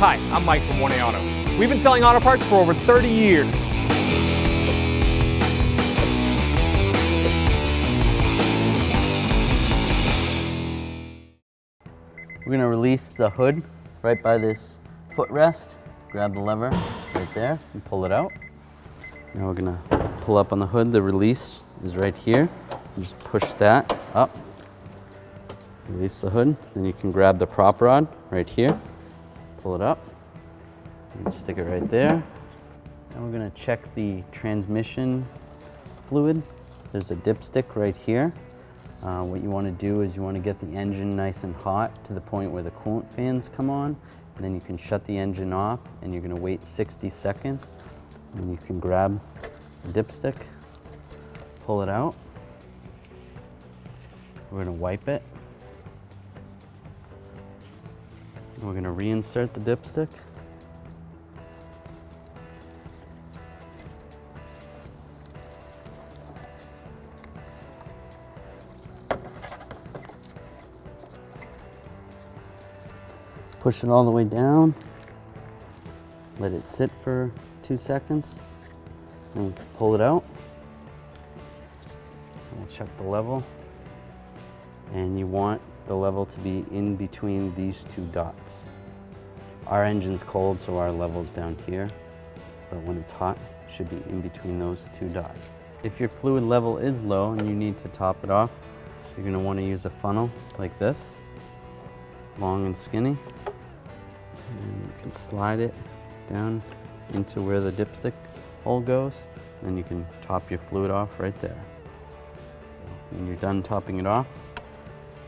Hi, I'm Mike from 1A Auto. We've been selling auto parts for over 30 years. We're going to release the hood right by this footrest. Grab the lever right there and pull it out. Now we're going to pull up on the hood. The release is right here. Just push that up. Release the hood. Then you can grab the prop rod right here. Pull it up. And stick it right there. Now we're going to check the transmission fluid. There's a dipstick right here. What you want to do is you want to get the engine nice and hot to the point where the coolant fans come on. And then you can shut the engine off and you're going to wait 60 seconds. And you can grab the dipstick, pull it out. We're going to wipe it. And we're going to reinsert the dipstick. Push it all the way down, let it sit for 2 seconds, and we can pull it out. We'll check the level, and you want the level to be in between these two dots. Our engine's cold, so our level's down here, but when it's hot, it should be in between those two dots. If your fluid level is low and you need to top it off, you're going to want to use a funnel like this, long and skinny. And you can slide it down into where the dipstick hole goes, and you can top your fluid off right there. So when you're done topping it off,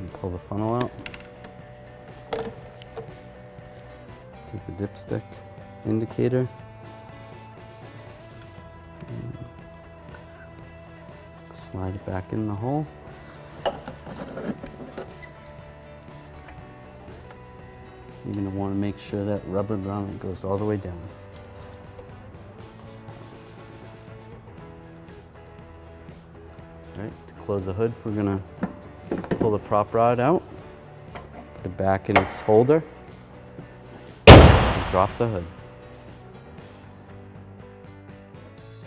you pull the funnel out. Take the dipstick indicator. And slide it back in the hole. You're going to want to make sure that rubber grommet goes all the way down. All right, to close the hood, we're going to pull the prop rod out, put it back in its holder, and drop the hood.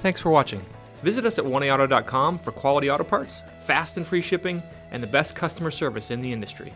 Thanks for watching. Visit us at 1AAuto.com for quality auto parts, fast and free shipping, and the best customer service in the industry.